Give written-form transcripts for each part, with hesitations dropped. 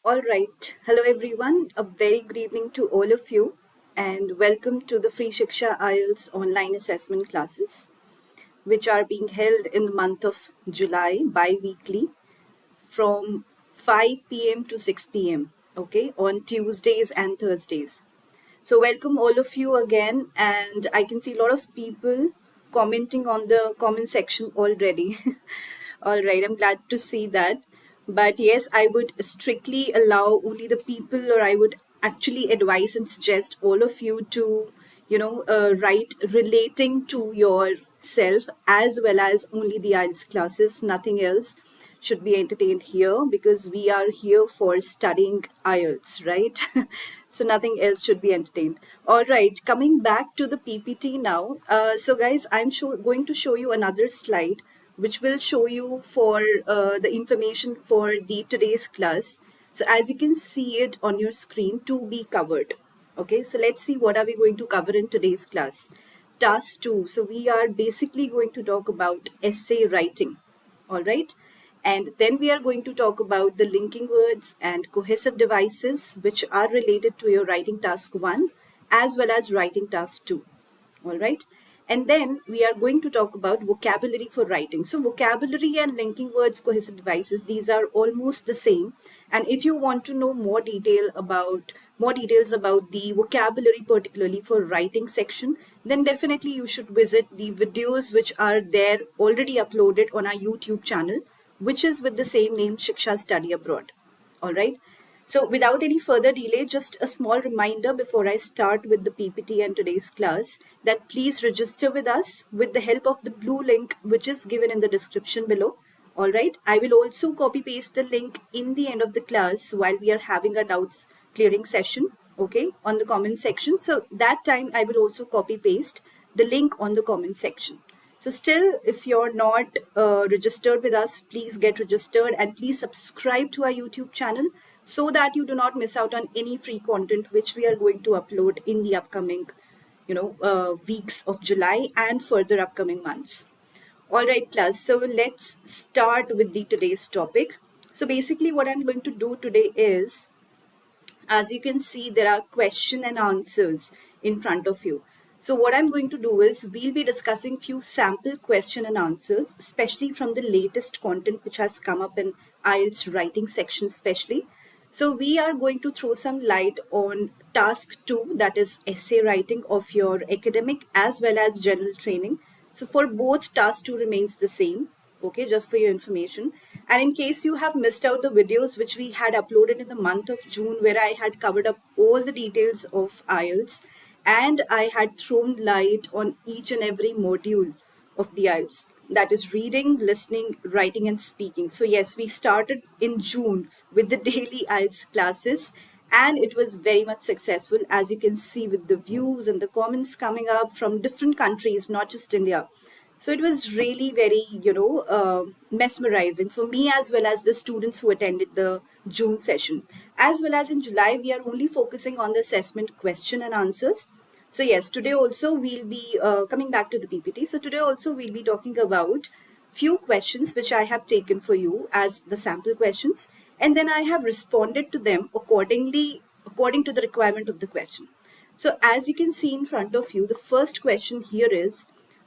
All right. Hello, everyone. A very good evening to all of you, and welcome to the free Shiksha IELTS online assessment classes, which are being held in the month of July bi weekly from 5 p.m. to 6 p.m. Okay, on Tuesdays and Thursdays. So, welcome all of you again, and I can see a lot of people commenting on the comment section already. All right, I'm glad to see that. But yes, I would strictly allow only the people, or I would actually advise and suggest all of you to, write relating to yourself as well as only the IELTS classes, nothing else should be entertained here because we are here for studying IELTS, right? So nothing else should be entertained. All right, coming back to the PPT now. So guys, going to show you another slide which will show you for the information for the today's class. So as you can see it on your screen, to be covered. Okay, so let's see what are we going to cover in today's class. Task 2. So we are basically going to talk about essay writing. All right. And then we are going to talk about the linking words and cohesive devices, which are related to your writing task 1 as well as writing task 2. All right. And then we are going to talk about vocabulary for writing. So vocabulary and linking words, cohesive devices, these are almost the same. And if you want to know more details about the vocabulary, particularly for writing section, then definitely you should visit the videos which are there already uploaded on our YouTube channel, which is with the same name, Shiksha Study Abroad. All right. So without any further delay, just a small reminder before I start with the PPT and today's class that please register with us with the help of the blue link which is given in the description below. All right. I will also copy paste the link in the end of the class while we are having a doubts clearing session. Okay. On the comment section. So that time I will also copy paste the link on the comment section. So still, if you're not registered with us, please get registered and please subscribe to our YouTube channel so that you do not miss out on any free content which we are going to upload in the upcoming, weeks of July and further upcoming months. All right, class. So let's start with the today's topic. So basically, what I'm going to do today is, as you can see, there are question and answers in front of you. So what I'm going to do is we'll be discussing few sample question and answers, especially from the latest content which has come up in IELTS writing section especially. So we are going to throw some light on task 2, that is essay writing of your academic as well as general training. So for both, task 2 remains the same. Okay, just for your information. And in case you have missed out the videos which we had uploaded in the month of June, where I had covered up all the details of IELTS and I had thrown light on each and every module of the IELTS, that is reading, listening, writing, and speaking. So yes, we started in June with the daily IELTS classes, and it was very much successful, as you can see with the views and the comments coming up from different countries, not just India. So it was really very, mesmerizing for me as well as the students who attended the June session. As well as in July, we are only focusing on the assessment question and answers. So yes, today also we'll be coming back to the PPT. So today also we'll be talking about few questions which I have taken for you as the sample questions, and then I have responded to them according to the requirement of the question. So as you can see in front of you, the first question here is,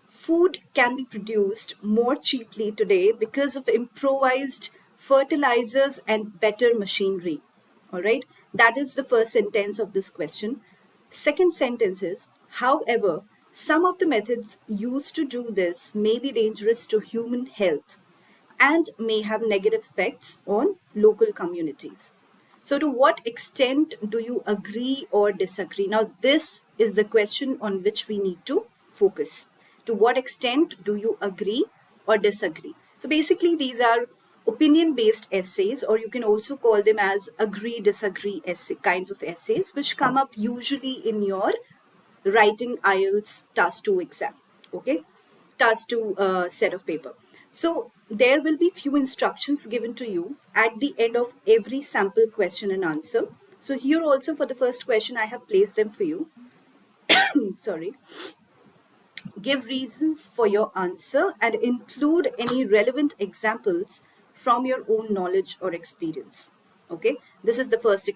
food can be produced more cheaply today because of improvised fertilizers and better machinery. All right, that is the first sentence of this question. Second sentence is, however, some of the methods used to do this may be dangerous to human health and may have negative effects on local communities. So, to what extent do you agree or disagree? Now, this is the question on which we need to focus. To what extent do you agree or disagree? So, basically, these are opinion based essays, or you can also call them as agree disagree essay kinds of essays, which come up usually in your writing IELTS task 2 exam. Okay, task 2 set of paper. So there will be few instructions given to you at the end of every sample question and answer. So here also for the first question I have placed them for you. Sorry. Give reasons for your answer and include any relevant examples from your own knowledge or experience. Okay, this is the first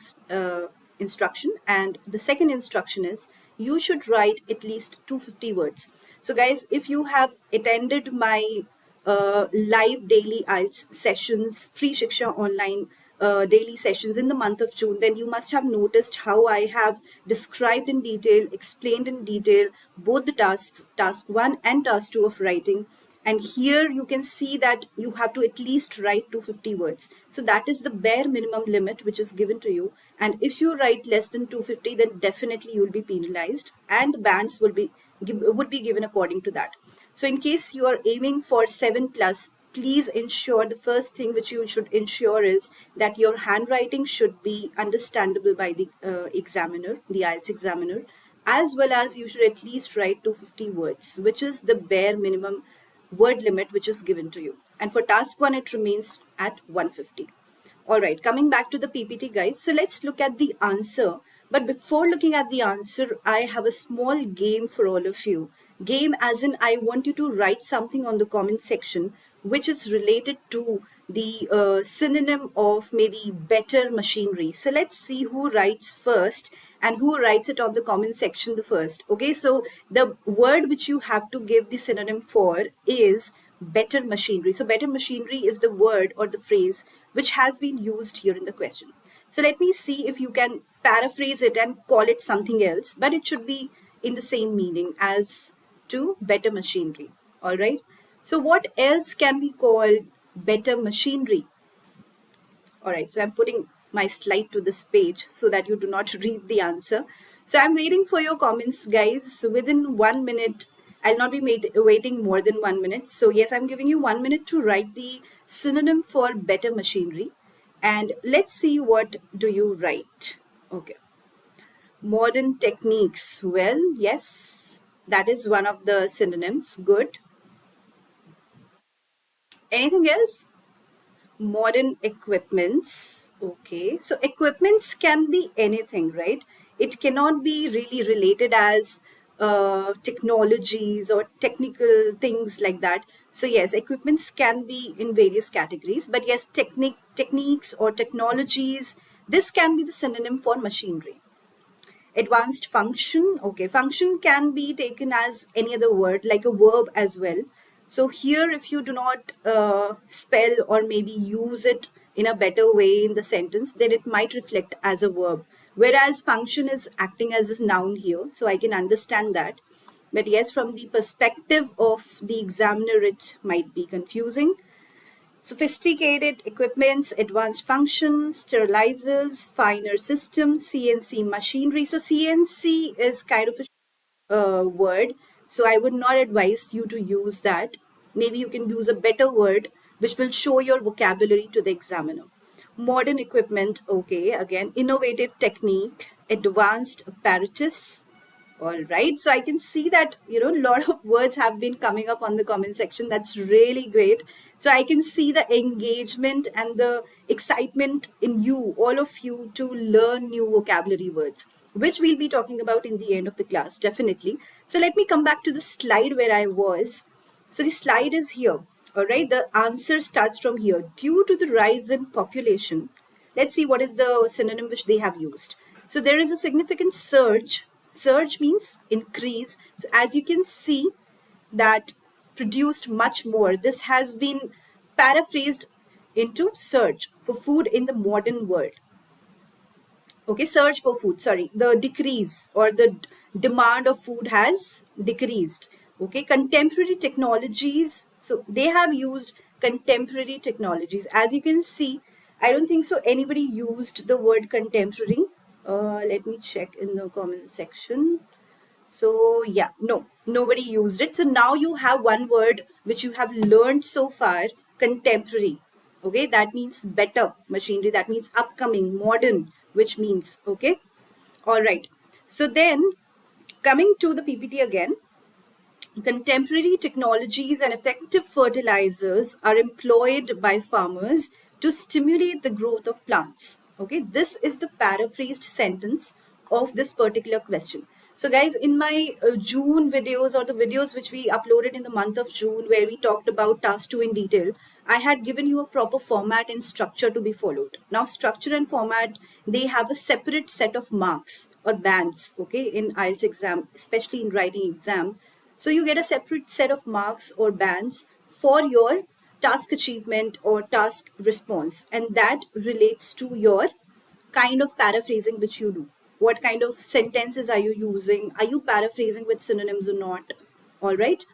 instruction, and the second instruction is you should write at least 250 words. So, guys, if you have attended my live daily IELTS sessions, free Shiksha online daily sessions in the month of June, then you must have noticed how I have described in detail, explained in detail both the tasks, task 1 and task 2 of writing. And here you can see that you have to at least write 250 words. So that is the bare minimum limit which is given to you. And if you write less than 250, then definitely you will be penalized, and the bands would be given according to that. So in case you are aiming for 7 plus, please ensure the first thing which you should ensure is that your handwriting should be understandable by the examiner, the IELTS examiner, as well as you should at least write 250 words, which is the bare minimum word limit which is given to you. And for task 1, it remains at 150. All right, coming back to the PPT, guys. So let's look at the answer. But before looking at the answer, I have a small game for all of you. Game as in I want you to write something on the comment section which is related to the synonym of maybe better machinery. So let's see who writes first and who writes it on the comment section the first. Okay, so the word which you have to give the synonym for is better machinery. So better machinery is the word or the phrase which has been used here in the question. So let me see if you can paraphrase it and call it something else, but it should be in the same meaning as to better machinery. All right. So what else can we call better machinery? All right, so I'm putting my slide to this page so that you do not read the answer. So I'm waiting for your comments, guys. So within 1 minute, I'll not be waiting more than 1 minute. So yes, I'm giving you 1 minute to write the synonym for better machinery. And let's see what do you write. Okay. Modern techniques. Well, yes, that is one of the synonyms. Good. Anything else? Modern equipments. Okay, so equipments can be anything, right? It cannot be really related as technologies or technical things like that. So yes, equipments can be in various categories, but yes, techniques or technologies, this can be the synonym for machinery. Advanced function. Okay, function can be taken as any other word, like a verb as well. So here, if you do not spell or maybe use it in a better way in the sentence, then it might reflect as a verb. Whereas function is acting as a noun here, so I can understand that. But yes, from the perspective of the examiner, it might be confusing. Sophisticated equipments, advanced functions, sterilizers, finer systems, CNC machinery. So CNC is kind of a word. So I would not advise you to use that. Maybe you can use a better word which will show your vocabulary to the examiner. Modern equipment, okay, again, innovative technique, advanced apparatus, all right. So I can see that, a lot of words have been coming up on the comment section. That's really great. So I can see the engagement and the excitement in you, all of you, to learn new vocabulary words, which we'll be talking about in the end of the class, definitely. So let me come back to the slide where I was. So the slide is here. All right. The answer starts from here. Due to the rise in population, let's see what is the synonym which they have used. So there is a significant surge. Surge means increase. So as you can see, that produced much more. This has been paraphrased into surge for food in the modern world. Okay, surge for food, sorry, the decrease or the demand of food has decreased. Okay, contemporary technologies, so they have used contemporary technologies. As you can see, I don't think so anybody used the word contemporary. Let me check in the comment section. So yeah, no, nobody used it. So now you have one word which you have learned so far, contemporary. Okay, that means better machinery, that means upcoming, modern, which means, okay. All right. So then coming to the PPT again, contemporary technologies and effective fertilizers are employed by farmers to stimulate the growth of plants. Okay, this is the paraphrased sentence of this particular question. So, guys, in my June videos or the videos which we uploaded in the month of June, where we talked about task 2 in detail, I had given you a proper format and structure to be followed. Now, structure and format, they have a separate set of marks or bands, okay, in IELTS exam, especially in writing exam. So you get a separate set of marks or bands for your task achievement or task response, and that relates to your kind of paraphrasing which you do. What kind of sentences are you using? Are you paraphrasing with synonyms or not? All right.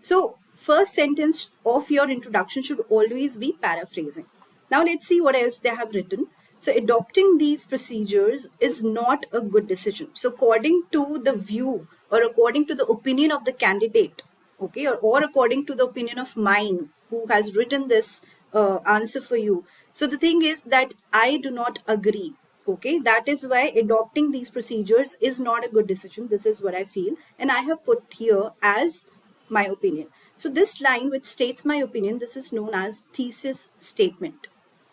So, first sentence of your introduction should always be paraphrasing. Now, let's see what else they have written. So, adopting these procedures is not a good decision. So, according to the view or according to the opinion of the candidate, okay, or according to the opinion of mine who has written this answer for you. So, the thing is that I do not agree. Okay, that is why adopting these procedures is not a good decision. This is what I feel, and I have put here as my opinion. So this line which states my opinion, this is known as thesis statement.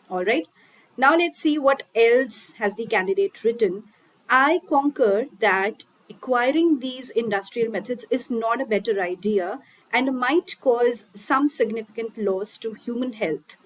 All right. Now let's see what else has the candidate written. I concur that acquiring these industrial methods is not a better idea and might cause some significant loss to human health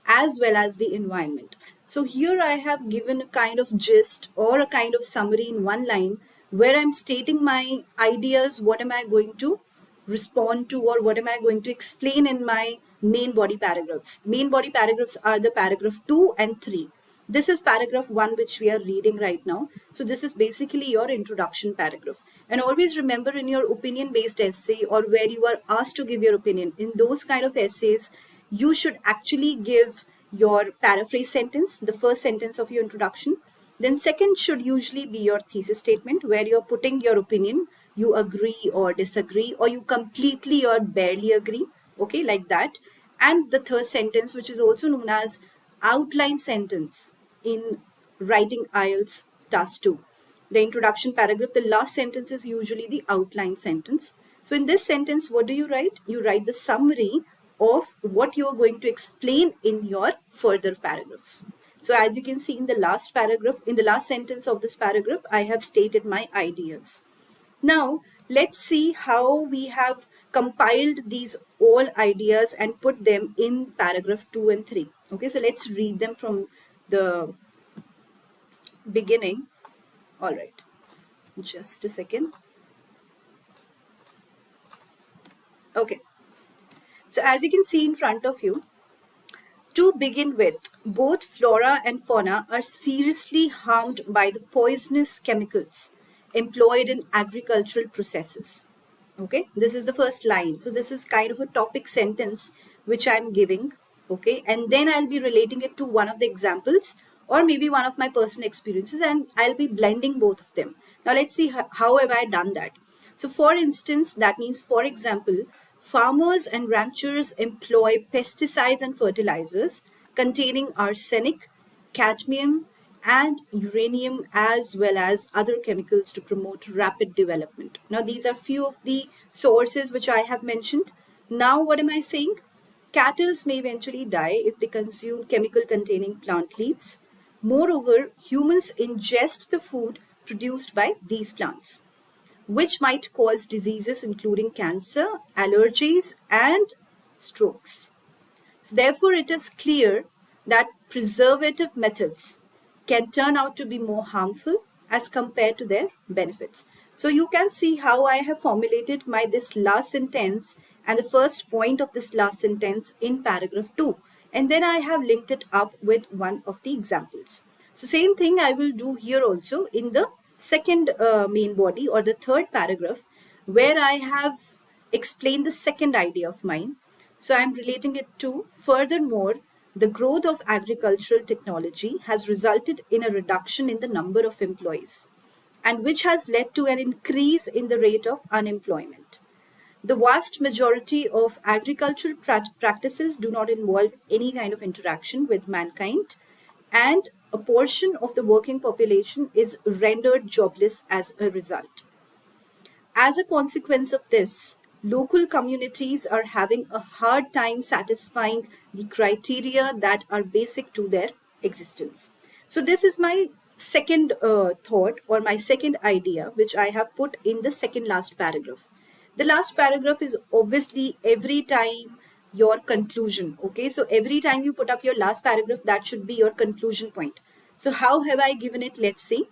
as well as the environment. So here I have given a kind of gist or a kind of summary in one line where I'm stating my ideas, what am I going to respond to or what am I going to explain in my main body paragraphs. Main body paragraphs are the paragraph 2 and 3. This is paragraph 1 which we are reading right now. So this is basically your introduction paragraph. And always remember, in your opinion based essay or where you are asked to give your opinion, in those kind of essays, you should actually give your paraphrase sentence, the first sentence of your introduction. Then second should usually be your thesis statement where you're putting your opinion, you agree or disagree, or you completely or barely agree, okay, like that. And the third sentence, which is also known as outline sentence in writing IELTS task 2. The introduction paragraph, the last sentence is usually the outline sentence. So in this sentence, what do you write? You write the summary of what you are going to explain in your further paragraphs. So as you can see in the last paragraph, in the last sentence of this paragraph, I have stated my ideas. Now, let's see how we have compiled these all ideas and put them in paragraph 2 and 3. Okay, so let's read them from the beginning. All right, just a second. Okay, so as you can see in front of you, to begin with, both flora and fauna are seriously harmed by the poisonous chemicals employed in agricultural processes. Okay, this is the first line. So this is kind of a topic sentence which I'm giving. Okay, and then I'll be relating it to one of the examples or maybe one of my personal experiences, and I'll be blending both of them. Now let's see how have I done that. So for instance, that means, for example, farmers and ranchers employ pesticides and fertilizers containing arsenic, cadmium, and uranium, as well as other chemicals to promote rapid development. Now, these are few of the sources which I have mentioned. Now, what am I saying? Cattle may eventually die if they consume chemical containing plant leaves. Moreover, humans ingest the food produced by these plants, which might cause diseases including cancer, allergies, and strokes. So therefore, it is clear that preservative methods can turn out to be more harmful as compared to their benefits. So you can see how I have formulated my this last sentence and the first point of this last sentence in paragraph 2. And then I have linked it up with one of the examples. So same thing I will do here also in the second main body or the third paragraph, where I have explained the second idea of mine. So I'm relating it to, furthermore, the growth of agricultural technology has resulted in a reduction in the number of employees, and which has led to an increase in the rate of unemployment. The vast majority of agricultural practices do not involve any kind of interaction with mankind, and a portion of the working population is rendered jobless as a result. As a consequence of this, local communities are having a hard time satisfying the criteria that are basic to their existence. So, this is my second thought or my second idea, which I have put in the second last paragraph. The last paragraph is obviously every time your conclusion. Okay, so every time you put up your last paragraph, that should be your conclusion point. So, how have I given it? Let's see.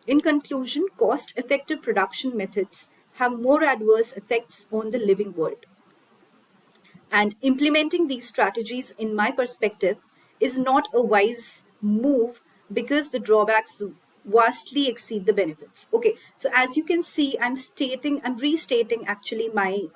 In conclusion, cost effective production methods have more adverse effects on the living world. And implementing these strategies, in my perspective, is not a wise move because the drawbacks vastly exceed the benefits. Okay, so as you can see, I'm restating actually my,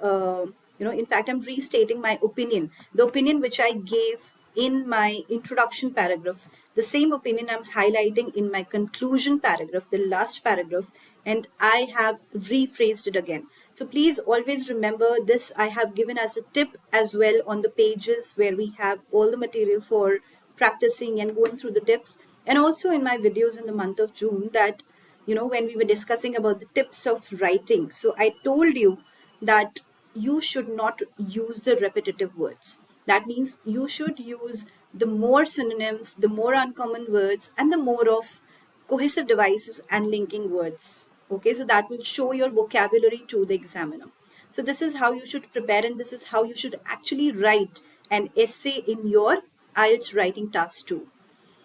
in fact, I'm restating my opinion, the opinion which I gave in my introduction paragraph, the same opinion I'm highlighting in my conclusion paragraph, the last paragraph, and I have rephrased it again. So please always remember this. I have given as a tip as well on the pages where we have all the material for practicing and going through the tips. And also in my videos in the month of June that, when we were discussing about the tips of writing. So I told you that you should not use the repetitive words. That means you should use the more synonyms, the more uncommon words, and the more of cohesive devices and linking words. Okay, so that will show your vocabulary to the examiner. So this is how you should prepare, and this is how you should actually write an essay in your IELTS writing task too.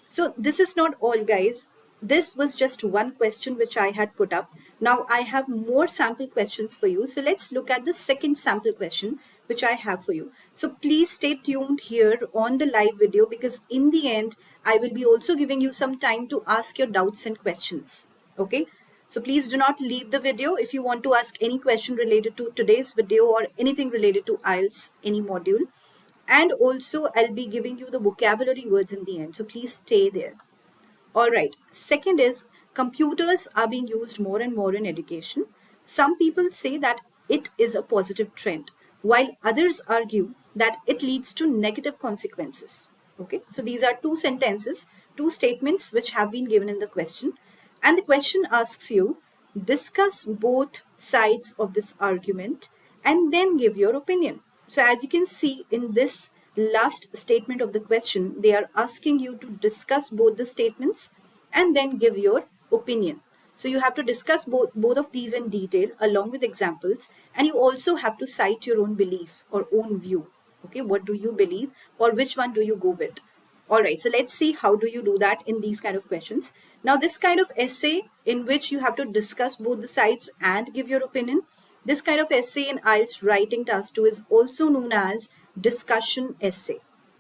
So this is not all, guys. This was just one question which I had put up. Now I have more sample questions for you. So let's look at the second sample question which I have for you. So please stay tuned here on the live video, because in the end, I will be also giving you some time to ask your doubts and questions. Okay. So please do not leave the video. If you want to ask any question related to today's video or anything related to IELTS, any module, and also I'll be giving you the vocabulary words in the end. So please stay there. All right. Second is computers are being used more and more in education. Some people say that it is a positive trend, while others argue that it leads to negative consequences. Okay. So these are two sentences, two statements which have been given in the question. And the question asks you, discuss both sides of this argument and then give your opinion. So as you can see in this last statement of the question, they are asking you to discuss both the statements and then give your opinion. So you have to discuss both of these in detail along with examples, and you also have to cite your own belief or own view. Okay, what do you believe or which one do you go with? All right, so let's see how do you do that in these kind of questions. Now, this kind of essay in which you have to discuss both the sides and give your opinion, this kind of essay in IELTS writing task 2 is also known as discussion essay.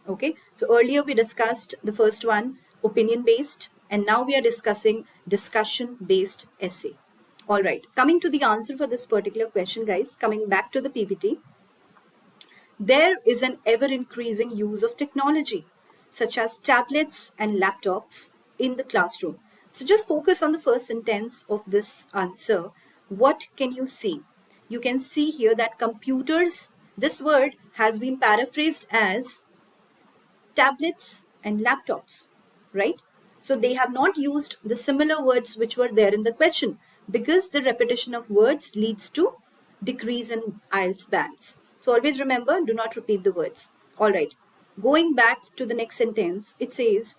Okay, so earlier we discussed the first one, opinion based, and now we are discussing discussion based essay. All right, coming to the answer for this particular question, guys, coming back to the PPT, there is an ever increasing use of technology such as tablets and laptops in the classroom. So just focus on the first sentence of this answer. What can you see? You can see here that computers, this word has been paraphrased as tablets and laptops, right? So they have not used the similar words which were there in the question, because the repetition of words leads to decrease in IELTS bands. So always remember, do not repeat the words. All right. Going back to the next sentence, it says,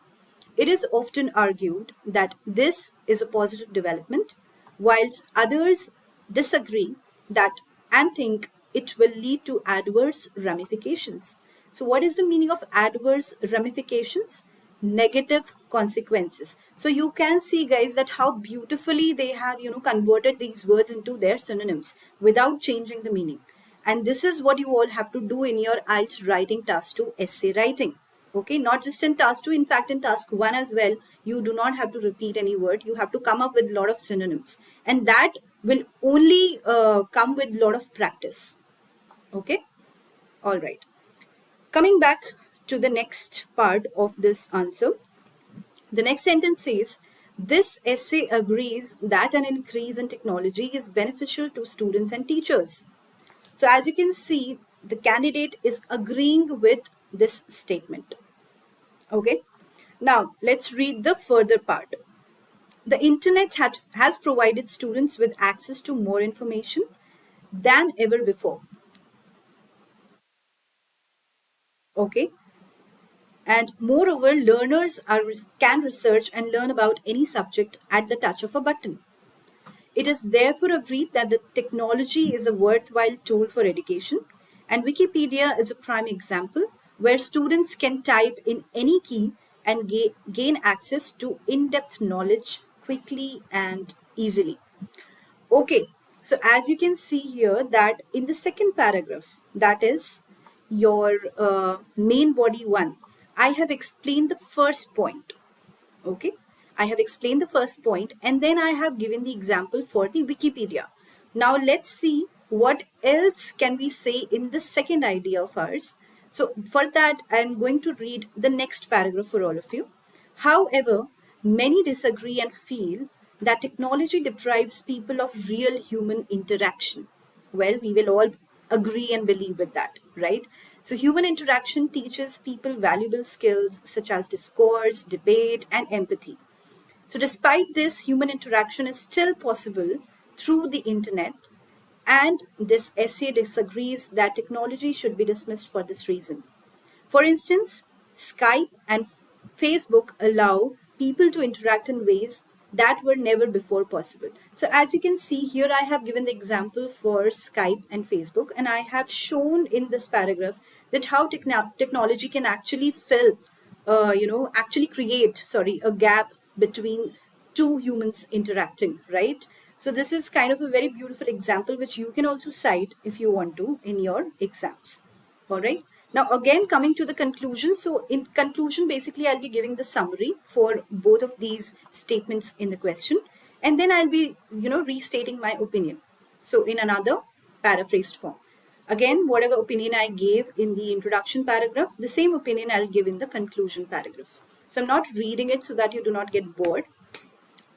it is often argued that this is a positive development, whilst others disagree that and think it will lead to adverse ramifications. So what is the meaning of adverse ramifications? Negative consequences. So you can see, guys, that how beautifully they have, converted these words into their synonyms without changing the meaning. And this is what you all have to do in your IELTS writing task 2 essay writing. Okay, not just in task 2, in fact in task 1 as well, you do not have to repeat any word. You have to come up with a lot of synonyms, and that will only come with a lot of practice. Okay, all right. Coming back to the next part of this answer. The next sentence says, this essay agrees that an increase in technology is beneficial to students and teachers. So as you can see, the candidate is agreeing with this statement. Okay. Now let's read the further part. The internet has provided students with access to more information than ever before. Okay. And moreover, learners can research and learn about any subject at the touch of a button. It is therefore agreed that the technology is a worthwhile tool for education, and Wikipedia is a prime example where students can type in any key and gain access to in-depth knowledge quickly and easily. Okay, so as you can see here that in the second paragraph, that is your main body one, I have explained the first point. Okay, I have explained the first point and then I have given the example for the Wikipedia. Now let's see what else can we say in the second idea of ours. So for that, I'm going to read the next paragraph for all of you. However, many disagree and feel that technology deprives people of real human interaction. Well, we will all agree and believe with that, right? So human interaction teaches people valuable skills such as discourse, debate, and empathy. So despite this, human interaction is still possible through the internet, and this essay disagrees that technology should be dismissed for this reason. For instance, Skype and Facebook allow people to interact in ways that were never before possible. So as you can see here, I have given the example for Skype and Facebook, and I have shown in this paragraph that how technology can actually actually create, a gap between two humans interacting, right? So this is kind of a very beautiful example which you can also cite if you want to in your exams. All right. Now, again, coming to the conclusion. So in conclusion, basically, I'll be giving the summary for both of these statements in the question. And then I'll be, restating my opinion. So in another paraphrased form. Again, whatever opinion I gave in the introduction paragraph, the same opinion I'll give in the conclusion paragraph. So I'm not reading it so that you do not get bored.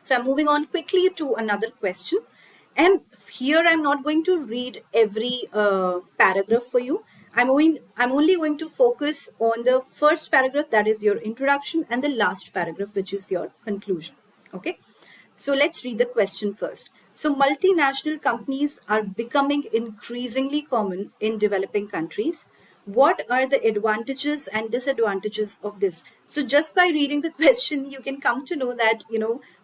So I'm moving on quickly to another question. And here I'm not going to read every paragraph for you. I'm only going to focus on the first paragraph, that is your introduction, and the last paragraph, which is your conclusion. Okay. So let's read the question first. So multinational companies are becoming increasingly common in developing countries. What are the advantages and disadvantages of this? So just by reading the question, you can come to know that,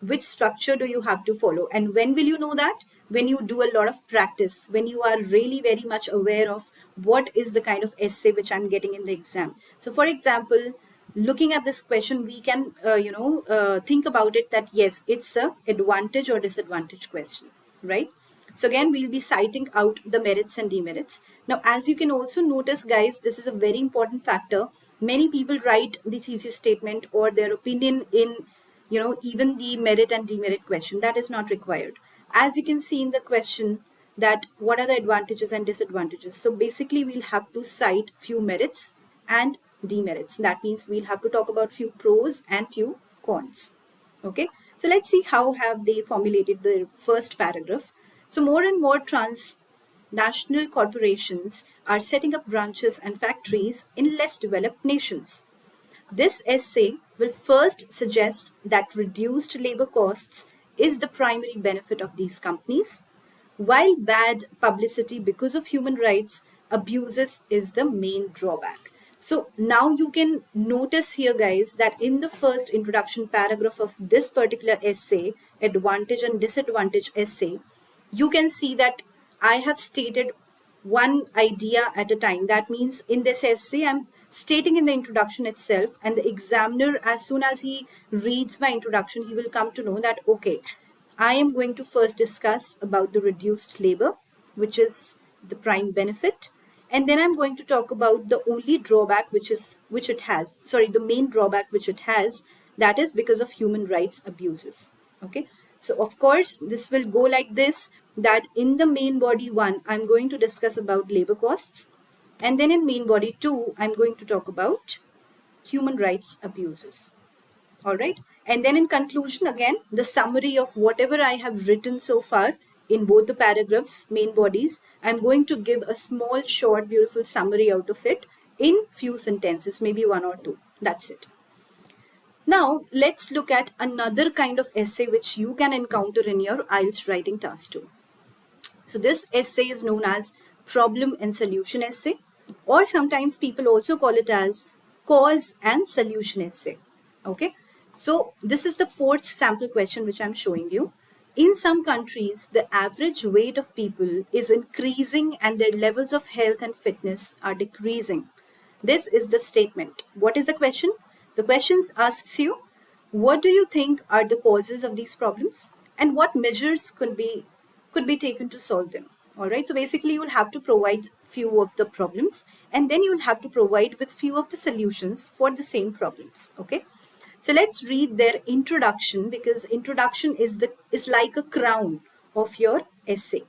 which structure do you have to follow. And when will you know that? When you do a lot of practice, when you are really very much aware of what is the kind of essay which I'm getting in the exam. So for example, looking at this question, we can, think about it that yes, it's a advantage or disadvantage question, right? So again, we'll be citing out the merits and demerits. Now, as you can also notice, guys, this is a very important factor. Many people write the thesis statement or their opinion in, even the merit and demerit question. That is not required. As you can see in the question, that what are the advantages and disadvantages. So basically, we'll have to cite few merits and demerits. That means we'll have to talk about few pros and few cons. Okay. So let's see how have they formulated the first paragraph. So more and more transnational corporations are setting up branches and factories in less developed nations. This essay will first suggest that reduced labor costs is the primary benefit of these companies, while bad publicity because of human rights abuses is the main drawback. So now you can notice here, guys, that in the first introduction paragraph of this particular essay, advantage and disadvantage essay, you can see that I have stated one idea at a time. That means in this essay, I'm stating in the introduction itself, and the examiner, as soon as he reads my introduction, he will come to know that, okay, I am going to first discuss about the reduced labor, which is the prime benefit. And then I'm going to talk about the only drawback the main drawback which it has, that is because of human rights abuses. Okay. So of course, this will go like this, that in the main body 1, I'm going to discuss about labor costs. And then in main body 2, I'm going to talk about human rights abuses. All right. And then in conclusion, again, the summary of whatever I have written so far in both the paragraphs, main bodies, I'm going to give a small, short, beautiful summary out of it in few sentences, maybe one or two. That's it. Now, let's look at another kind of essay which you can encounter in your IELTS writing task too. So this essay is known as problem and solution essay, or sometimes people also call it as cause and solution essay. Okay. So this is the fourth sample question which I'm showing you. In some countries, the average weight of people is increasing and their levels of health and fitness are decreasing. This is the statement. What is the question? The question asks you, what do you think are the causes of these problems and what measures could be taken to solve them? All right. So basically, you will have to provide few of the problems and then you will have to provide with few of the solutions for the same problems. Okay. So let's read their introduction, because introduction is like a crown of your essay.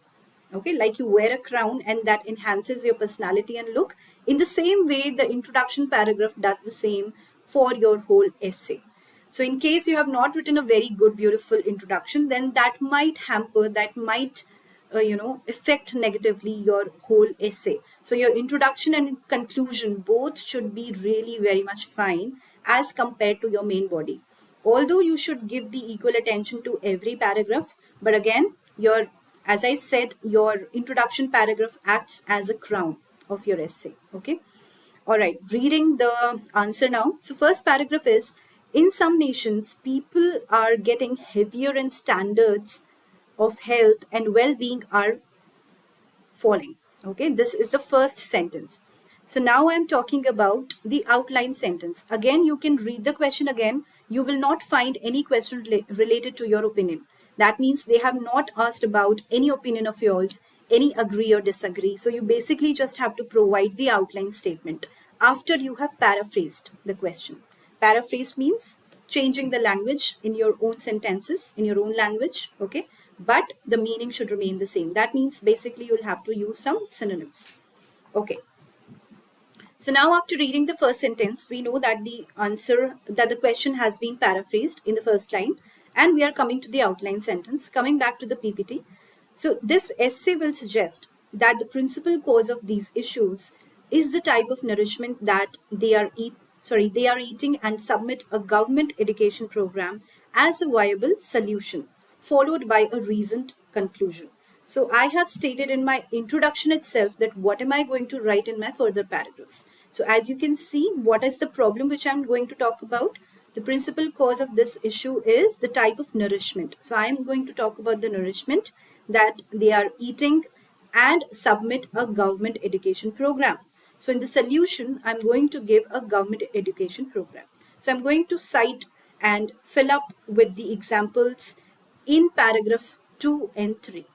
Okay, like you wear a crown and that enhances your personality and look. In the same way, the introduction paragraph does the same for your whole essay. So in case you have not written a very good, beautiful introduction, then that might hamper, that might affect negatively your whole essay. So your introduction and conclusion both should be really very much fine as compared to your main body. Although you should give the equal attention to every paragraph, but again, your as I said, your introduction paragraph acts as a crown of your essay. Okay. All right, reading the answer now. So first paragraph is, in some nations, people are getting heavier and standards of health and well-being are falling. Okay, this is the first sentence. So now I'm talking about the outline sentence. Again, you can read the question again. You will not find any question related to your opinion. That means they have not asked about any opinion of yours, any agree or disagree. So you basically just have to provide the outline statement after you have paraphrased the question. Paraphrased means changing the language in your own sentences, in your own language, okay? But the meaning should remain the same. That means basically you'll have to use some synonyms. Okay. So now after reading the first sentence, we know that the question has been paraphrased in the first line, and we are coming to the outline sentence, coming back to the PPT. So this essay will suggest that the principal cause of these issues is the type of nourishment that they are eating, and submit a government education program as a viable solution, followed by a reasoned conclusion. So I have stated in my introduction itself that what am I going to write in my further paragraphs. So as you can see, what is the problem which I'm going to talk about? The principal cause of this issue is the type of nourishment. So I'm going to talk about the nourishment that they are eating and submit a government education program. So in the solution, I'm going to give a government education program. So I'm going to cite and fill up with the examples in paragraph 2 and 3.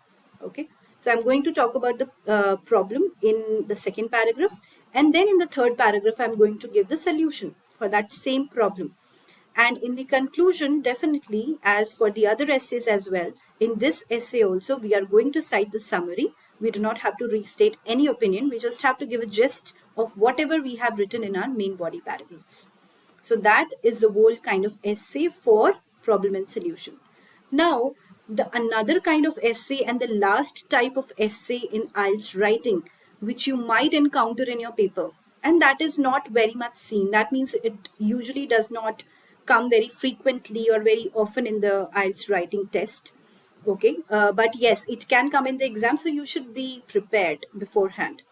Okay. So I'm going to talk about the problem in the second paragraph. And then in the third paragraph, I'm going to give the solution for that same problem. And in the conclusion, definitely, as for the other essays as well, in this essay also, we are going to cite the summary. We do not have to restate any opinion. We just have to give a gist of whatever we have written in our main body paragraphs. So that is the whole kind of essay for problem and solution. Now, the another kind of essay and the last type of essay in IELTS writing, which you might encounter in your paper, and that is not very much seen. That means it usually does not come very frequently or very often in the IELTS writing test. Okay, but yes, it can come in the exam, so you should be prepared beforehand.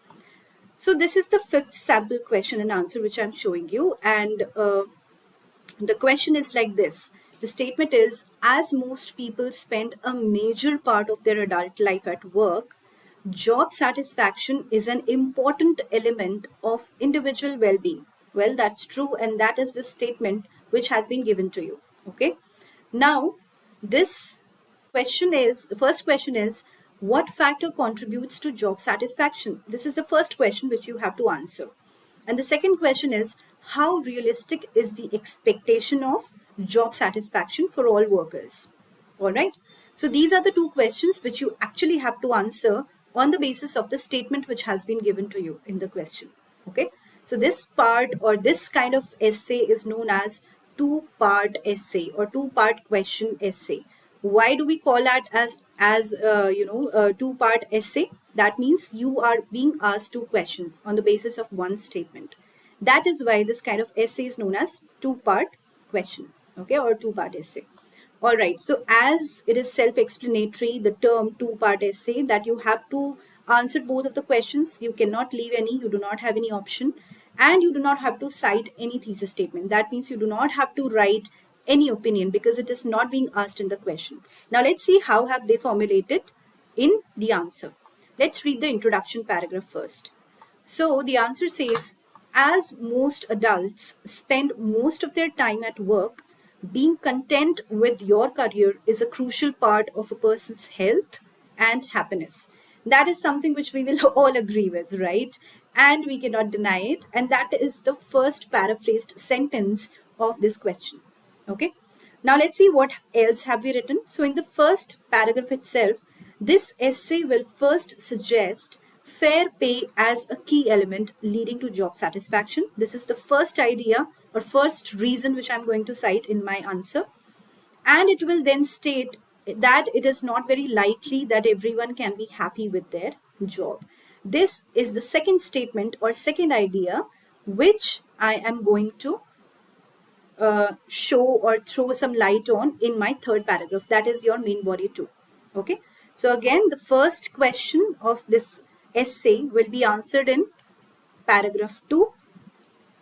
So this is the fifth sample question and answer which I'm showing you, and the question is like this. The statement is, as most people spend a major part of their adult life at work, job satisfaction is an important element of individual well-being. Well, that's true, and that is the statement which has been given to you. Okay. Now, the first question is, what factor contributes to job satisfaction? This is the first question which you have to answer. And the second question is, how realistic is the expectation of job satisfaction for all workers? All right. So these are the two questions which you actually have to answer on the basis of the statement which has been given to you in the question. Okay. So this part or this kind of essay is known as two-part essay or two-part question essay. Why do we call that as a two-part essay? That means you are being asked two questions on the basis of one statement. That is why this kind of essay is known as two-part question, okay, or two-part essay. All right, so as it is self-explanatory, the term two-part essay, that you have to answer both of the questions. You cannot leave any, you do not have any option, and you do not have to cite any thesis statement. That means you do not have to write any opinion because it is not being asked in the question. Now let's see how have they formulated in the answer. Let's read the introduction paragraph first. So the answer says, as most adults spend most of their time at work, being content with your career is a crucial part of a person's health and happiness. That is something which we will all agree with, right? And we cannot deny it. And that is the first paraphrased sentence of this question. Okay. Now let's see what else have we written. So in the first paragraph itself, this essay will first suggest fair pay as a key element leading to job satisfaction. This is the first idea or first reason which I'm going to cite in my answer. And it will then state that it is not very likely that everyone can be happy with their job. This is the second statement or second idea which I am going to show or throw some light on in my third paragraph. That is your main body too. Okay. So again, the first question of this essay will be answered in paragraph 2,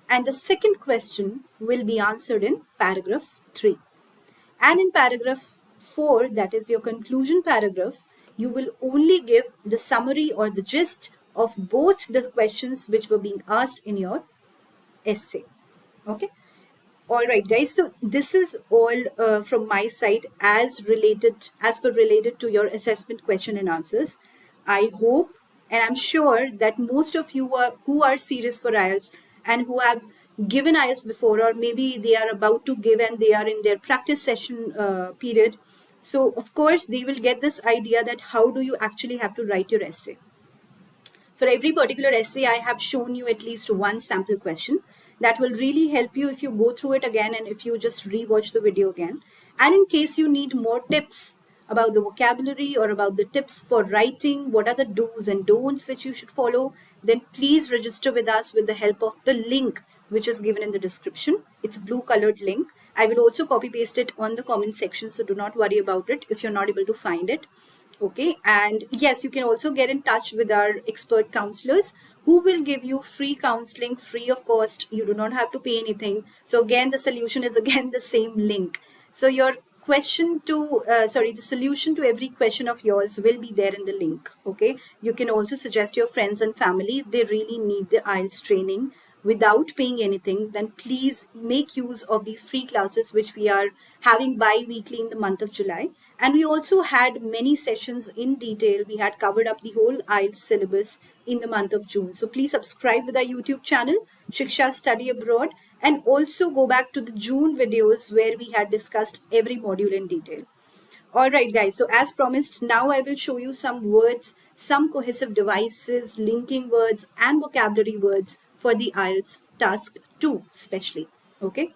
and the second question will be answered in paragraph 3. And in paragraph 4, that is your conclusion paragraph, you will only give the summary or the gist of both the questions which were being asked in your essay. Okay. All right, guys. So this is all from my side as per related to your assessment question and answers. I hope and I'm sure that most of you who are serious for IELTS and who have given IELTS before, or maybe they are about to give and they are in their practice session period. So of course they will get this idea that how do you actually have to write your essay. For every particular essay, I have shown you at least one sample question that will really help you if you go through it again and if you just rewatch the video again. And in case you need more tips about the vocabulary or about the tips for writing, what are the do's and don'ts which you should follow, then please register with us with the help of the link which is given in the description. It's a blue colored link. I will also copy paste it on the comment section, so do not worry about it if you're not able to find it. Okay, and yes, you can also get in touch with our expert counselors who will give you free counseling, free of cost. You do not have to pay anything. So again, the solution is again the same link. So your the solution to every question of yours will be there in the link. Okay, you can also suggest your friends and family if they really need the IELTS training without paying anything, then please make use of these free classes which we are having bi-weekly in the month of July. And we also had many sessions in detail. We had covered up the whole IELTS syllabus in the month of June. So please subscribe with our YouTube channel, Shiksha Study Abroad, and also go back to the June videos where we had discussed every module in detail. All right, guys. So as promised, now I will show you some words, some cohesive devices, linking words, and vocabulary words for the IELTS task 2 especially. Okay.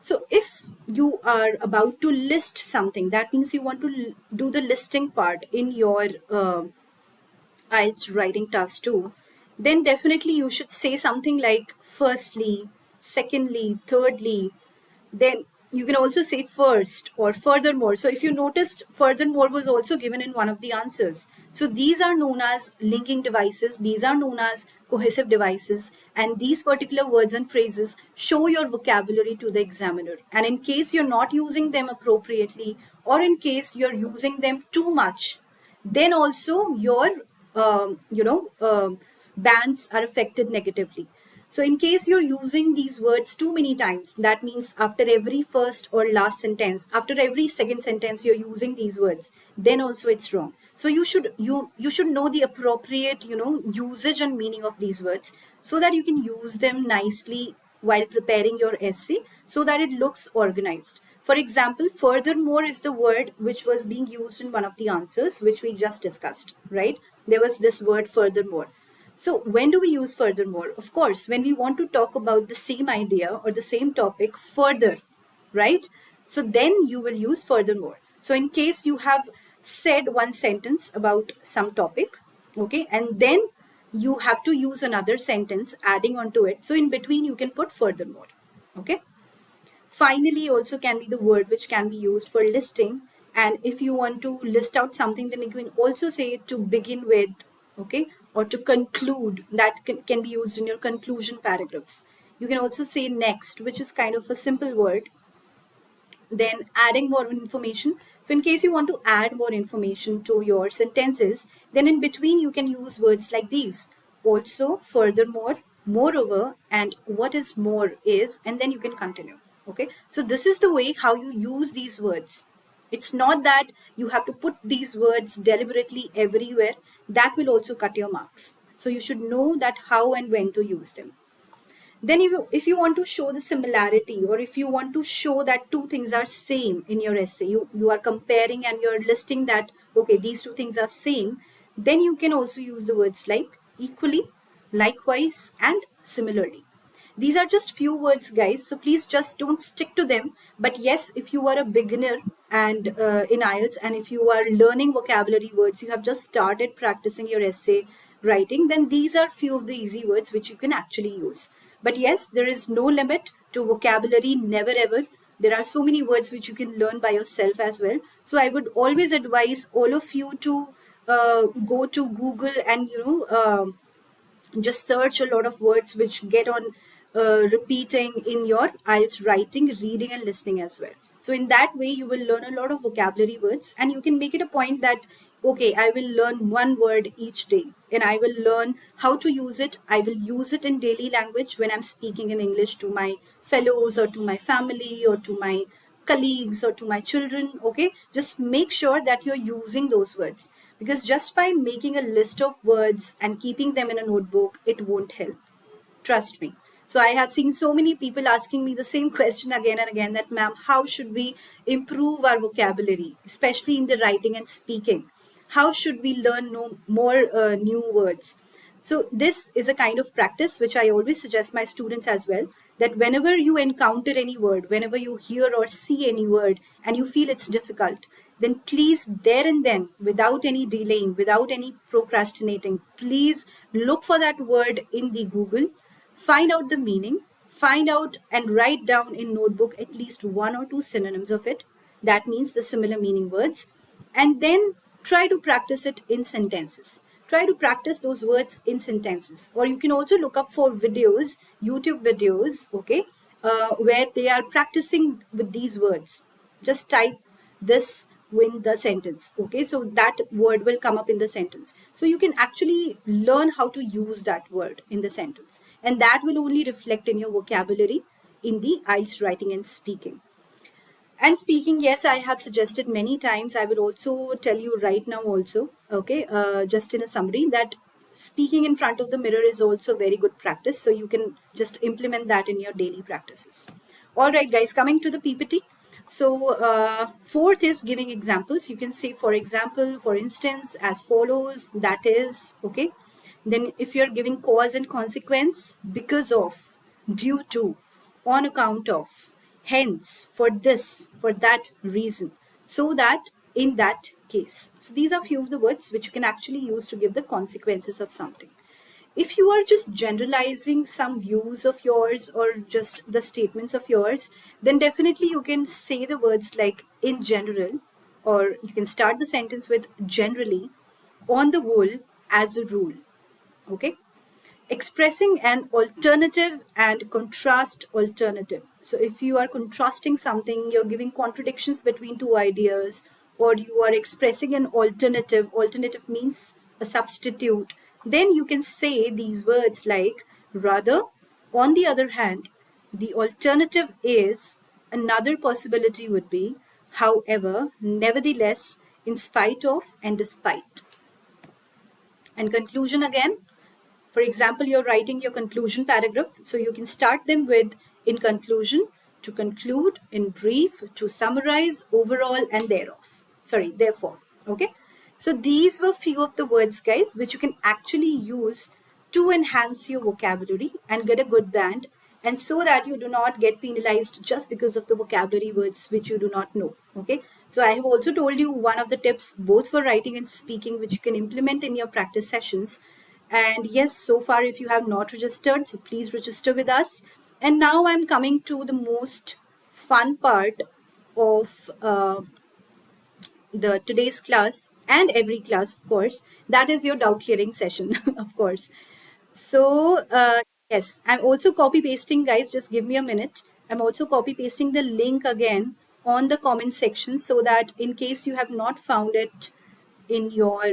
So if you are about to list something, that means you want to do the listing part in your IELTS writing task 2, then definitely you should say something like firstly, secondly, thirdly. Then you can also say first or furthermore. So if you noticed, furthermore was also given in one of the answers. So these are known as linking devices. These are known as cohesive devices. And these particular words and phrases show your vocabulary to the examiner. And in case you're not using them appropriately, or in case you're using them too much, then also your bands are affected negatively. So in case you're using these words too many times, that means after every first or last sentence, after every second sentence you're using these words, then also it's wrong. So you should know the appropriate usage and meaning of these words so that you can use them nicely while preparing your essay so that it looks organized. For example, furthermore is the word which was being used in one of the answers which we just discussed, right? There was this word furthermore. So when do we use furthermore? Of course, when we want to talk about the same idea or the same topic further, right? So then you will use furthermore. So in case you have said one sentence about some topic, okay, and then you have to use another sentence adding on to it. So in between you can put furthermore, okay? Finally also can be the word which can be used for listing. And if you want to list out something, then you can also say to begin with, okay, or to conclude. That can be used in your conclusion paragraphs. You can also say next, which is kind of a simple word. Then adding more information. So in case you want to add more information to your sentences, then in between you can use words like these: also, furthermore, moreover, and what is more is, and then you can continue. Okay, so this is the way how you use these words. It's not that you have to put these words deliberately everywhere. That will also cut your marks. So you should know that how and when to use them. Then if you want to show the similarity, or if you want to show that two things are same in your essay, you are comparing and you're listing that, okay, these two things are same, then you can also use the words like equally, likewise, and similarly. These are just few words, guys, so please just don't stick to them. But yes, if you are a beginner and in IELTS, and if you are learning vocabulary words, you have just started practicing your essay writing, then these are few of the easy words which you can actually use. But yes, there is no limit to vocabulary, never ever. There are so many words which you can learn by yourself as well. So I would always advise all of you to go to Google and just search a lot of words which get on repeating in your IELTS writing, reading, and listening as well. So in that way, you will learn a lot of vocabulary words, and you can make it a point that, okay, I will learn one word each day, and I will learn how to use it. I will use it in daily language when I'm speaking in English to my fellows or to my family or to my colleagues or to my children. Okay, just make sure that you're using those words, because just by making a list of words and keeping them in a notebook, it won't help. Trust me. So I have seen so many people asking me the same question again and again, that ma'am, how should we improve our vocabulary, especially in the writing and speaking? How should we learn more new words? So this is a kind of practice which I always suggest my students as well, that whenever you encounter any word, whenever you hear or see any word and you feel it's difficult, then please, there and then, without any delaying, without any procrastinating, please look for that word in the Google, find out the meaning, find out and write down in notebook at least one or two synonyms of it. That means the similar meaning words. And then try to practice it in sentences. Try to practice those words in sentences. Or you can also look up for videos, YouTube videos, okay, where they are practicing with these words. Just type this in the sentence, okay, so that word will come up in the sentence. So you can actually learn how to use that word in the sentence, and that will only reflect in your vocabulary in the IELTS writing and speaking. And speaking, yes, I have suggested many times. I will also tell you right now also, okay, just in a summary, that speaking in front of the mirror is also very good practice. So you can just implement that in your daily practices. All right, guys, coming to the PPT. So fourth is giving examples. You can say, for example, for instance, as follows, that is, okay. Then if you're giving cause and consequence, because of, due to, on account of, hence, for this, for that reason, so that, in that case. So these are few of the words which you can actually use to give the consequences of something. If you are just generalizing some views of yours or just the statements of yours, then definitely you can say the words like in general, or you can start the sentence with generally, on the whole, as a rule. Okay, expressing an alternative and contrast alternative. So if you are contrasting something, you're giving contradictions between two ideas, or you are expressing an alternative, alternative means a substitute, then you can say these words like rather, on the other hand, the alternative is, another possibility would be, however, nevertheless, in spite of, and despite. And conclusion again. For example, you're writing your conclusion paragraph, so you can start them with in conclusion, to conclude, in brief, to summarize, overall, and thereof. Sorry, therefore. Okay. So these were few of the words, guys, which you can actually use to enhance your vocabulary and get a good band, and so that you do not get penalized just because of the vocabulary words which you do not know. Okay, so I have also told you one of the tips both for writing and speaking which you can implement in your practice sessions. And yes, so far if you have not registered, so please register with us. And now I'm coming to the most fun part of the today's class and every class, of course. That is your doubt clearing session, of course. So, yes, I'm also copy pasting, guys. Just give me a minute. I'm also copy pasting the link again on the comment section so that in case you have not found it in your,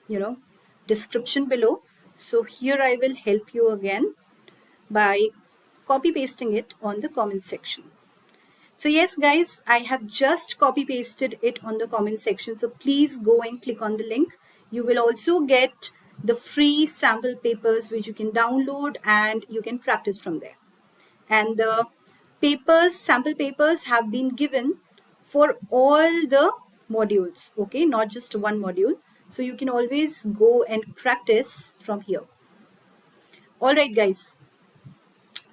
you know, description below. So here I will help you again by copy pasting it on the comment section. So yes, guys, I have just copy pasted it on the comment section. So please go and click on the link. You will also get the free sample papers which you can download and you can practice from there. And the papers, sample papers have been given for all the modules, okay, not just one module. So you can always go and practice from here. All right, guys.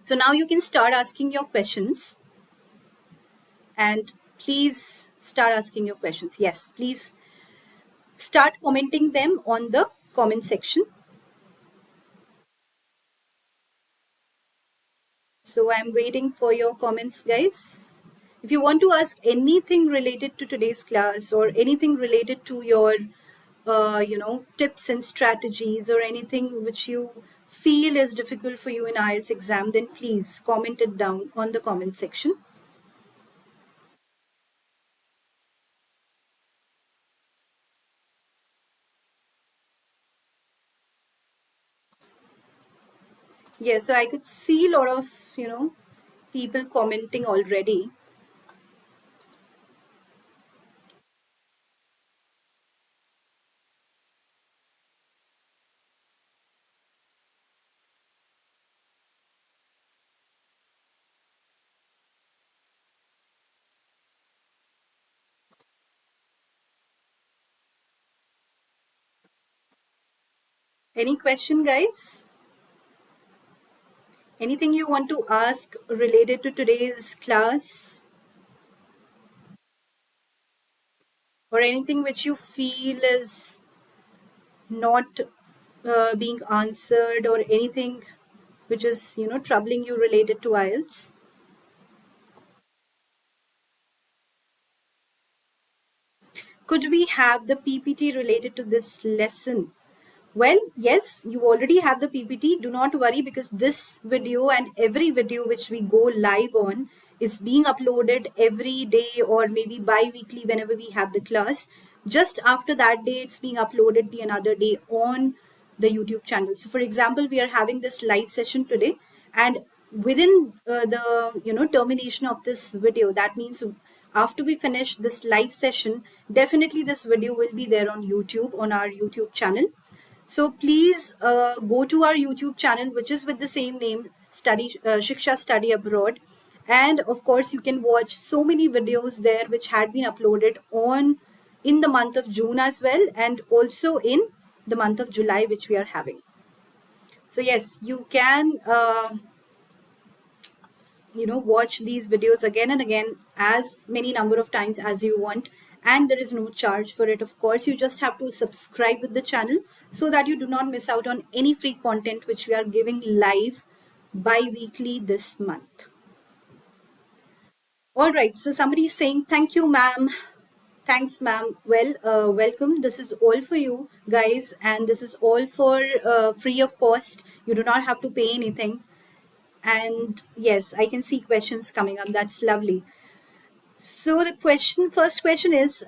So now you can start asking your questions. And please start asking your questions. Yes, please start commenting them on the comment section. So I'm waiting for your comments, guys. If you want to ask anything related to today's class or anything related to your tips and strategies or anything which you feel is difficult for you in IELTS exam, then please comment it down on the comment section. Yeah, so I could see a lot of, people commenting already. Any question, guys? Anything you want to ask related to today's class? Or anything which you feel is not being answered, or anything which is, troubling you related to IELTS? Could we have the PPT related to this lesson? Well, yes, you already have the PPT. Do not worry, because this video and every video which we go live on is being uploaded every day or maybe bi-weekly whenever we have the class. Just after that day, it's being uploaded the another day on the YouTube channel. So for example, we are having this live session today, and within the termination of this video, that means after we finish this live session, definitely this video will be there on YouTube, on our YouTube channel. So please go to our YouTube channel, which is with the same name, Shiksha Study Abroad. And of course, you can watch so many videos there which had been uploaded on in the month of June as well, and also in the month of July, which we are having. So yes, you can watch these videos again and again, as many number of times as you want, and there is no charge for it. Of course, you just have to subscribe with the channel so that you do not miss out on any free content which we are giving live bi-weekly this month. All right, so somebody is saying thank you, ma'am. Thanks, ma'am. Well, welcome. This is all for you guys, and this is all for free of cost. You do not have to pay anything. And yes, I can see questions coming up. That's lovely. So the first question is,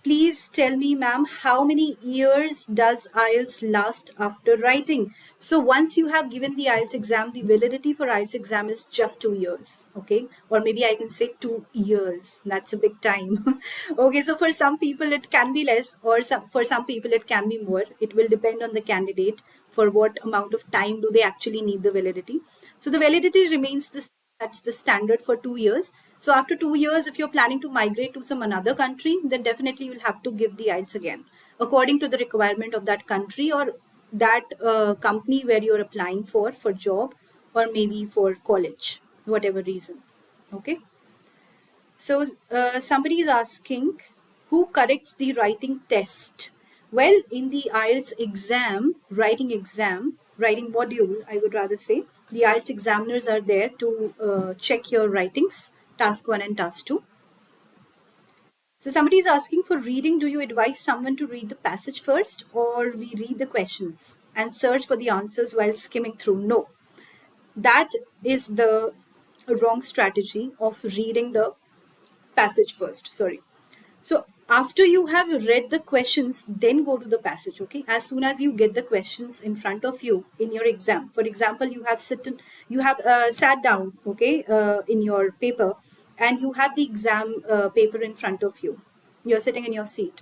please tell me, ma'am, how many years does IELTS last after writing? So once you have given the IELTS exam, the validity for IELTS exam is just 2 years, okay? Or maybe I can say 2 years. That's a big time. Okay, so for some people it can be less, or for some people it can be more. It will depend on the candidate for what amount of time do they actually need the validity. So the validity remains the that's the standard for 2 years. So after 2 years, if you're planning to migrate to some another country, then definitely you'll have to give the IELTS again, according to the requirement of that country, or that company where you're applying for job, or maybe for college, whatever reason. Okay. So somebody is asking, who corrects the writing test? Well, in the IELTS writing module, I would rather say, the IELTS examiners are there to check your writings, task 1 and task 2. So somebody is asking, for reading, do you advise someone to read the passage first, or we read the questions and search for the answers while skimming through? No, that is the wrong strategy of reading the passage first. Sorry. So after you have read the questions, then go to the passage. Okay. As soon as you get the questions in front of you in your exam, for example, you have sat down, okay, in your paper, and you have the exam paper in front of you. You're sitting in your seat.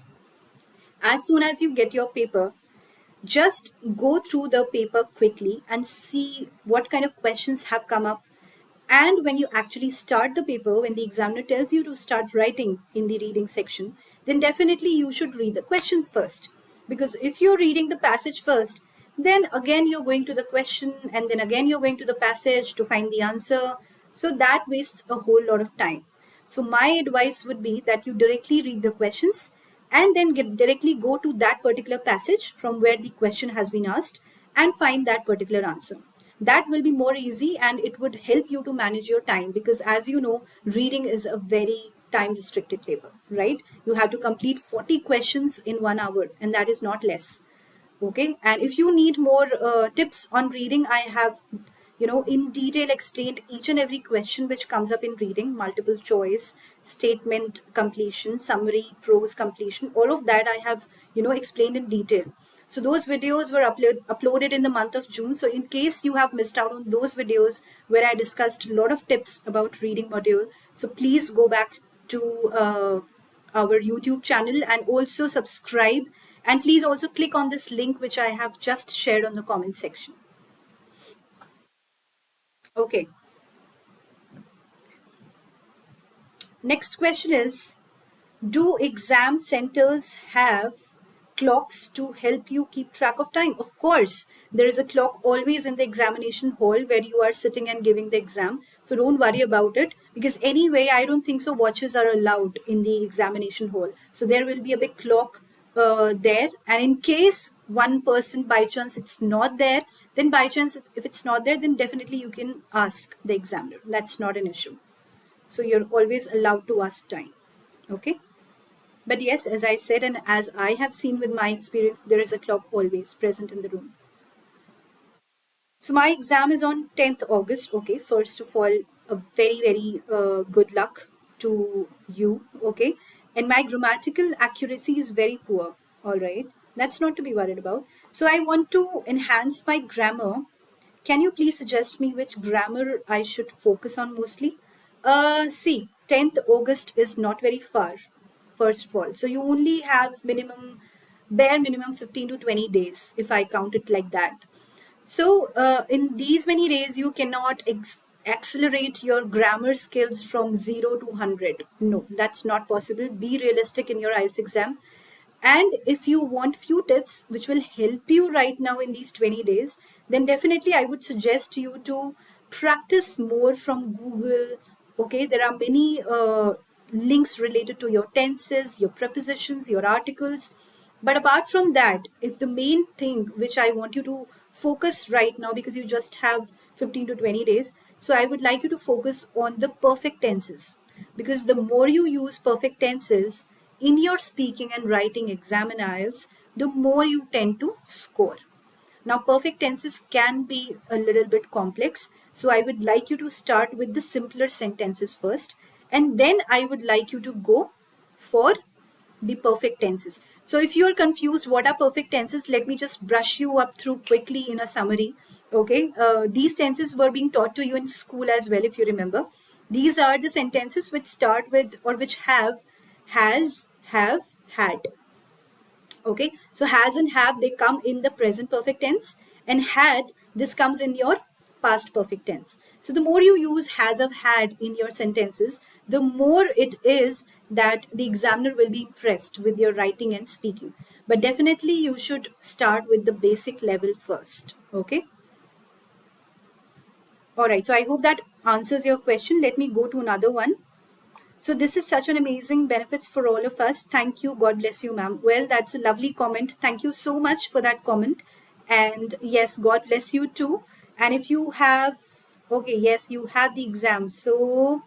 As soon as you get your paper, just go through the paper quickly and see what kind of questions have come up. And when you actually start the paper, when the examiner tells you to start writing in the reading section, then definitely you should read the questions first. Because if you're reading the passage first, then again you're going to the question, and then again you're going to the passage to find the answer. So that wastes a whole lot of time. So my advice would be that you directly read the questions, and then directly go to that particular passage from where the question has been asked, and find that particular answer. That will be more easy, and it would help you to manage your time, because as you know, reading is a very time restricted paper, right? You have to complete 40 questions in 1 hour, and that is not less. Okay. And if you need more tips on reading, I have, in detail explained each and every question which comes up in reading: multiple choice, statement completion, summary, prose completion. All of that I have, explained in detail. So those videos were uploaded in the month of June. So in case you have missed out on those videos where I discussed a lot of tips about reading module, so please go back to our YouTube channel and also subscribe. And please also click on this link which I have just shared on the comment section. Okay. Next question is, do exam centers have clocks to help you keep track of time? Of course, there is a clock always in the examination hall where you are sitting and giving the exam. So don't worry about it, because anyway, I don't think so watches are allowed in the examination hall. So there will be a big clock there. And in case one person by chance it's not there, then by chance if it's not there, then definitely you can ask the examiner. That's not an issue. So you're always allowed to ask time. Okay. But yes, as I said, and as I have seen with my experience, there is a clock always present in the room. So my exam is on 10th August. Okay, first of all, a very, very good luck to you. Okay, and my grammatical accuracy is very poor. All right, that's not to be worried about. So I want to enhance my grammar. Can you please suggest me which grammar I should focus on mostly? See, 10th August is not very far, first of all. So you only have bare minimum 15 to 20 days, if I count it like that. So in these many days, you cannot accelerate your grammar skills from 0 to 100. No, that's not possible. Be realistic in your IELTS exam. And if you want few tips which will help you right now in these 20 days, then definitely I would suggest you to practice more from Google. Okay, there are many links related to your tenses, your prepositions, your articles. But apart from that, if the main thing which I want you to focus right now, because you just have 15 to 20 days, so I would like you to focus on the perfect tenses. Because the more you use perfect tenses in your speaking and writing exam and IELTS, the more you tend to score. Now, perfect tenses can be a little bit complex. So I would like you to start with the simpler sentences first. And then I would like you to go for the perfect tenses. So if you are confused what are perfect tenses, let me just brush you up through quickly in a summary. Okay, these tenses were being taught to you in school as well, if you remember. These are the sentences which start with or which have, has, have, had. Okay, so has and have, they come in the present perfect tense, and had, this comes in your past perfect tense. So the more you use has, have, had in your sentences, the more it is that the examiner will be impressed with your writing and speaking. but definitely you should start with the basic level first. Okay. All right. So I hope that answers your question. Let me go to another one. So this is such an amazing benefits for all of us. Thank you. God bless you, ma'am. Well, that's a lovely comment. Thank you so much for that comment. And yes, God bless you too. And if you have, okay, yes, you had the exam. So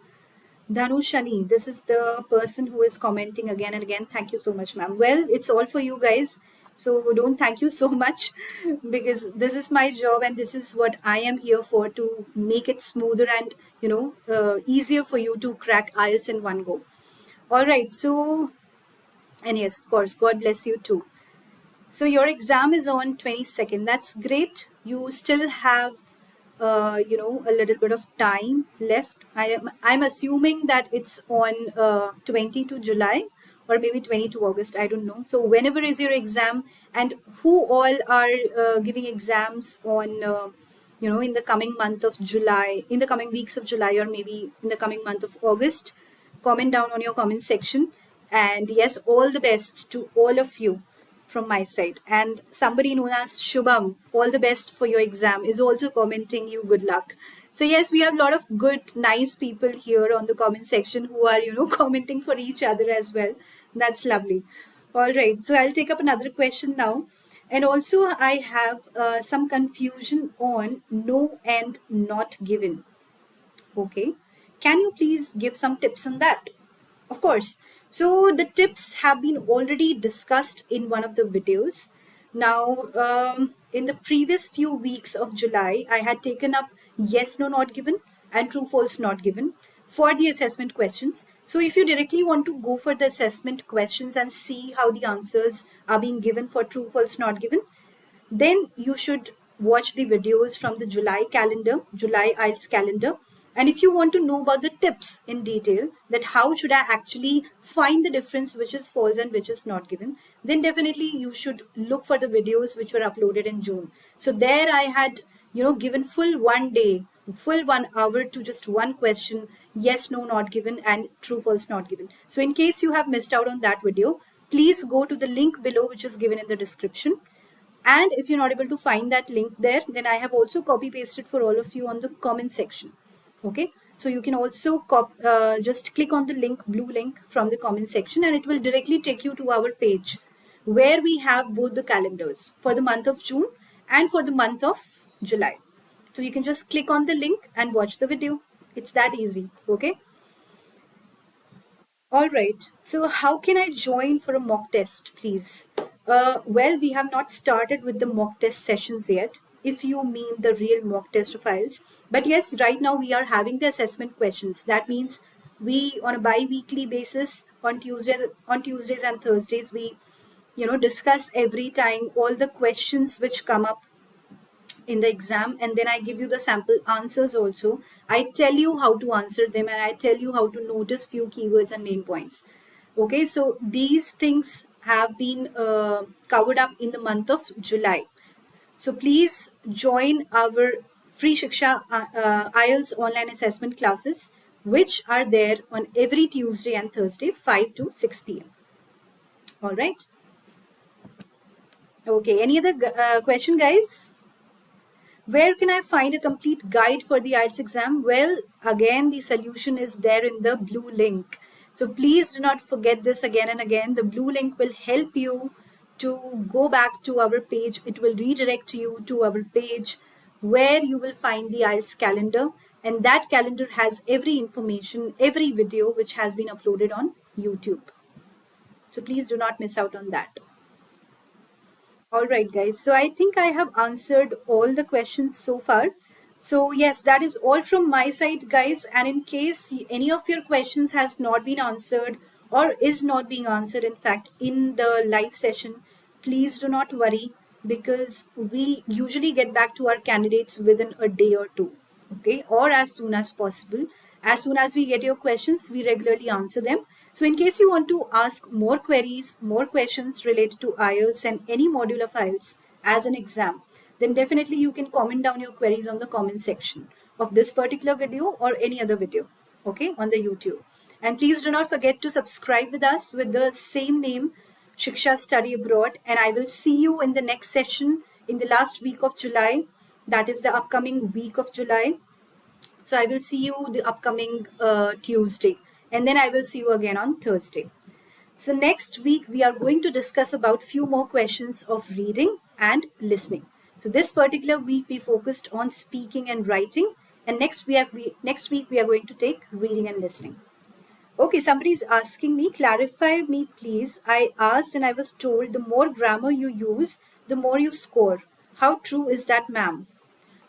Dhanushani, this is the person who is commenting again and again. Thank you so much, ma'am. Well, it's all for you guys. So don't thank you so much because this is my job and this is what I am here for, to make it smoother and easier for you to crack IELTS in one go. All right. So, and yes, of course, God bless you too. So your exam is on 22nd. That's great. You still have, a little bit of time left. I'm assuming that it's on 22 July or maybe 22 August. I don't know. So whenever is your exam, and who all are giving exams on, in the coming month of July, in the coming weeks of July, or maybe in the coming month of August, comment down on your comment section. And yes, all the best to all of you from my side. And somebody known as Shubham, all the best for your exam, is also commenting you good luck. So yes, we have a lot of good, nice people here on the comment section who are, commenting for each other as well. That's lovely. All right, so I'll take up another question now. And also, I have some confusion on no and not given. Okay. Can you please give some tips on that? Of course. So the tips have been already discussed in one of the videos. Now, in the previous few weeks of July, I had taken up yes, no, not given and true, false, not given for the assessment questions. So if you directly want to go for the assessment questions and see how the answers are being given for true, false, not given, then you should watch the videos from the July IELTS calendar. And if you want to know about the tips in detail, that how should I actually find the difference which is false and which is not given, then definitely you should look for the videos which were uploaded in June. So there I had, given full 1 day, full 1 hour to just one question, yes, no, not given, and true, false, not given. So in case you have missed out on that video, please go to the link below which is given in the description. And if you're not able to find that link there, then I have also copy pasted for all of you on the comment section. Okay. So you can also just click on the link, blue link from the comment section, and it will directly take you to our page where we have both the calendars for the month of June and for the month of July. So you can just click on the link and watch the video. It's that easy. Okay. All right. So how can I join for a mock test, please? Well, we have not started with the mock test sessions yet, if you mean the real mock test files. But yes, right now we are having the assessment questions. That means we, on a bi-weekly basis, on Tuesdays and Thursdays, we, discuss every time all the questions which come up in the exam, and then I give you the sample answers also. I tell you how to answer them, and I tell you how to notice few keywords and main points. Okay, so these things have been covered up in the month of July. So please join our free Shiksha IELTS online assessment classes, which are there on every Tuesday and Thursday 5 to 6 p.m. All right. Okay, any other question, guys? Where can I find a complete guide for the IELTS exam? Well, again, the solution is there in the blue link. So please do not forget this again and again. The blue link will help you to go back to our page. It will redirect you to our page where you will find the IELTS calendar. And that calendar has every information, every video which has been uploaded on YouTube. So please do not miss out on that. All right, guys. So I think I have answered all the questions so far. So yes, that is all from my side, guys. And in case any of your questions has not been answered or is not being answered, in fact, in the live session, please do not worry, because we usually get back to our candidates within a day or two, okay, or as soon as possible. As soon as we get your questions, we regularly answer them. So in case you want to ask more queries, more questions related to IELTS and any module of IELTS as an exam, then definitely you can comment down your queries on the comment section of this particular video or any other video, okay, on the YouTube. And please do not forget to subscribe with us with the same name Shiksha Study Abroad. And I will see you in the next session in the last week of July. That is the upcoming week of July. So I will see you the upcoming Tuesday. And then I will see you again on Thursday. So next week we are going to discuss about few more questions of reading and listening. So this particular week we focused on speaking and writing, and next week we are going to take reading and listening. Okay, somebody is asking me, clarify me please. I asked and I was told the more grammar you use, the more you score. How true is that, ma'am?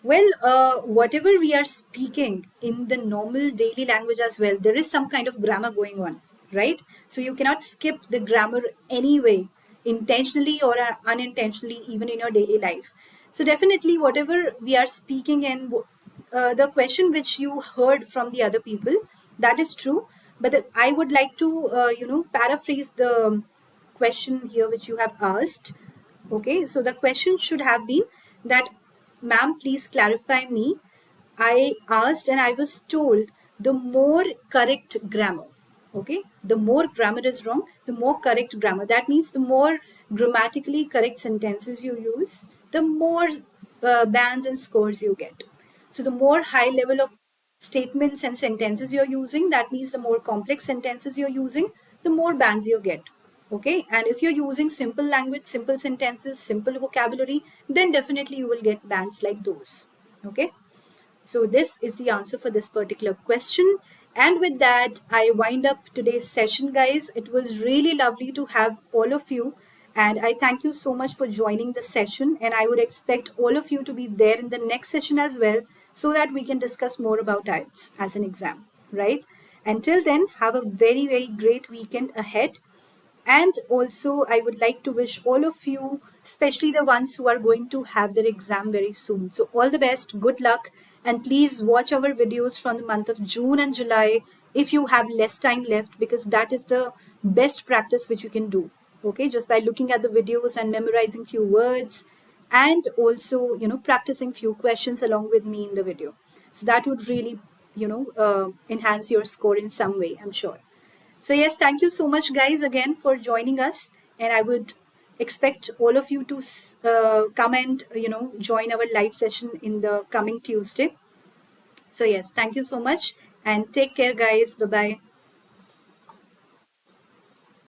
Well, whatever we are speaking in the normal daily language as well, there is some kind of grammar going on, right? So you cannot skip the grammar anyway, intentionally or unintentionally, even in your daily life. So definitely, whatever we are speaking and the question which you heard from the other people, that is true. But I would like to, paraphrase the question here which you have asked. Okay, so the question should have been that, ma'am, please clarify me. I asked and I was told the more correct grammar. Okay, the more grammar is wrong, the more correct grammar. That means the more grammatically correct sentences you use, the more bands and scores you get. So the more high level of statements and sentences you're using, that means the more complex sentences you're using, the more bands you get. Okay, and if you're using simple language, simple sentences, simple vocabulary, then definitely you will get bands like those. Okay, so this is the answer for this particular question. And with that, I wind up today's session, guys. It was really lovely to have all of you. And I thank you so much for joining the session. And I would expect all of you to be there in the next session as well, so that we can discuss more about IELTS as an exam, right? Until then, have a very, very great weekend ahead. And also, I would like to wish all of you, especially the ones who are going to have their exam very soon. So, all the best, good luck, and please watch our videos from the month of June and July if you have less time left, because that is the best practice which you can do. Okay, just by looking at the videos and memorizing few words, and also, practicing few questions along with me in the video. So, that would really, enhance your score in some way, I'm sure. So, yes, thank you so much, guys, again for joining us. And I would expect all of you to come and, join our live session in the coming Tuesday. So, yes, thank you so much and take care, guys. Bye bye.